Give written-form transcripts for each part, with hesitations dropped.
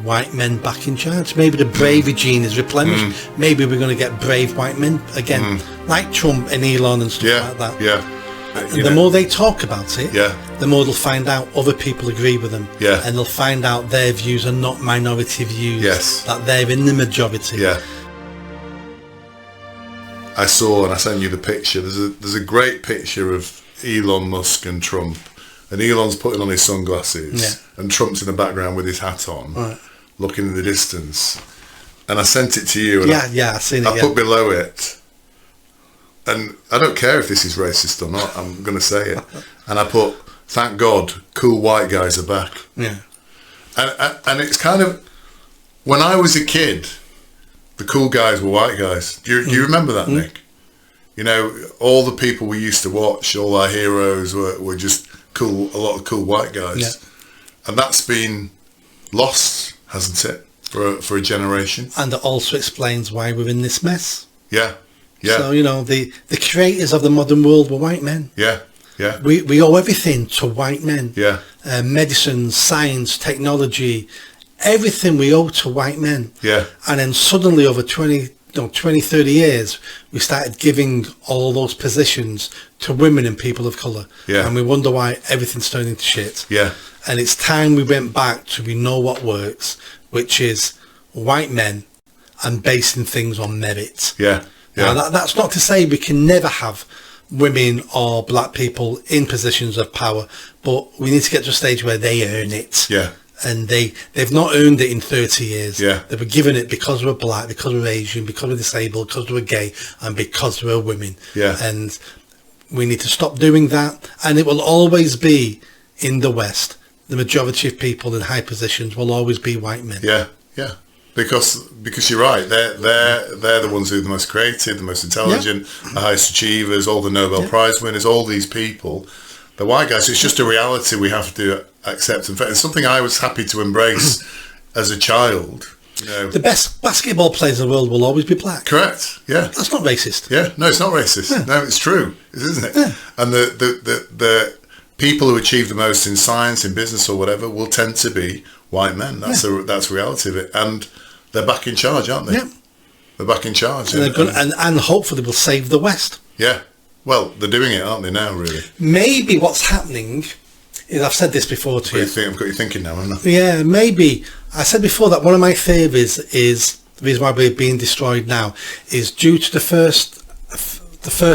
white men back in charge. Maybe the bravery gene is replenished. Maybe we're going to get brave white men again, like Trump and Elon and stuff like that. And the more they talk about it, the more they'll find out other people agree with them. And they'll find out their views are not minority views, that they're in the majority. I saw, and I sent you the picture, there's a great picture of Elon Musk and Trump, and Elon's putting on his sunglasses and Trump's in the background with his hat on, looking in the distance, and I sent it to you, and I've seen it. I put below it, and I don't care if this is racist or not, I'm going to say it, and I put, thank God cool white guys are back. And it's kind of, when I was a kid, the cool guys were white guys. Do you remember that, Nick? You know, all the people we used to watch, all our heroes were just cool, a lot of cool white guys. And that's been lost, hasn't it, for a generation? And it also explains why we're in this mess. So, you know, the creators of the modern world were white men. We owe everything to white men. Medicine, science, technology, everything we owe to white men. And then suddenly over 20, 30 years, we started giving all those positions to women and people of colour. And we wonder why everything's turned into shit. And it's time we went back to we know what works, which is white men and basing things on merit. Now, that's not to say we can never have women or black people in positions of power, but we need to get to a stage where they earn it. And they've not earned it in 30 years. They were given it because we're black, because we're Asian, because we're disabled, because we're gay, and because we're women. And we need to stop doing that. And it will always be in the West. The majority of people in high positions will always be white men. Because you're right. They're the ones who are the most creative, the most intelligent, the highest achievers, all the Nobel Prize winners, all these people. The white guys, it's just a reality we have to accept. In fact, it's something I was happy to embrace as a child. You know, the best basketball players in the world will always be black. Correct. That's not racist. No, it's not racist. No, it's true, isn't it? And the people who achieve the most in science, in business, or whatever, will tend to be white men. That's the reality of it. And they're back in charge, aren't they? They're back in charge, and hopefully will save the West. Well, they're doing it, aren't they, now, really? Maybe what's happening is, I've said this before to you. I've got you thinking now, haven't I? Maybe. I said before that one of my theories is, the reason why we're being destroyed now, is due to the First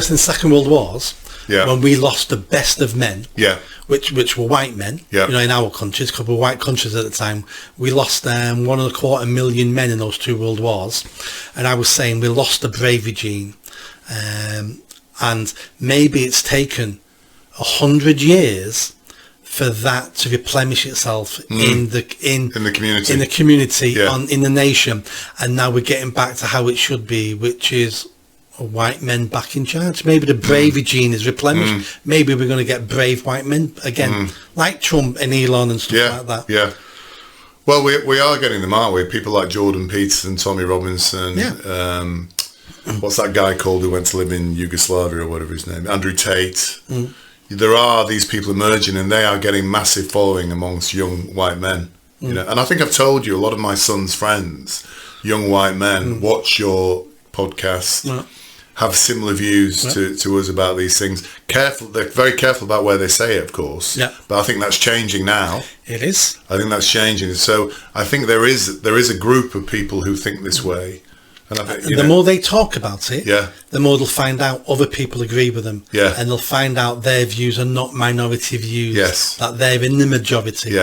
and Second World Wars, when we lost the best of men, which were white men, you know, in our countries, because we were white countries at the time. We lost 1.25 million men in those two world wars. And I was saying we lost the bravery gene. And maybe it's taken 100 years for that to replenish itself in the community, in the nation, and now we're getting back to how it should be, which is white men back in charge. Maybe the bravery gene is replenished. Maybe we're going to get brave white men again, like Trump and Elon and stuff like that. Well, we are getting them, aren't we? People like Jordan Peterson, Tommy Robinson. What's that guy called who went to live in Yugoslavia or whatever his name? Andrew Tate. There are these people emerging, and they are getting massive following amongst young white men. You know, and I think I've told you, a lot of my son's friends, young white men, watch your podcast, have similar views to us about these things. They're very careful about where they say it, of course. But I think that's changing now. It is. I think that's changing. So I think there is a group of people who think this way. And the more they talk about it, the more they'll find out other people agree with them. And they'll find out their views are not minority views, that they're in the majority.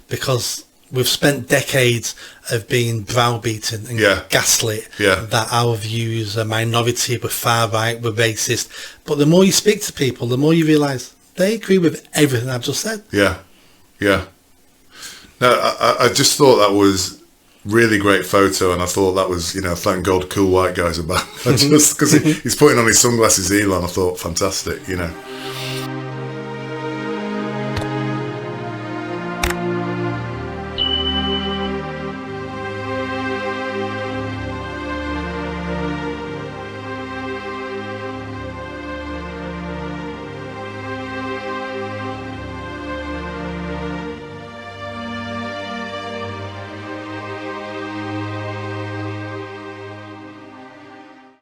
Because we've spent decades of being browbeaten and gaslit that our views are minority, we're far right, we're racist. But the more you speak to people, the more you realise they agree with everything I've just said. No, I just thought that was really great photo, and I thought that was, you know, thank God cool white guys are back. Just because he's putting on his sunglasses, Elon, I thought fantastic, you know.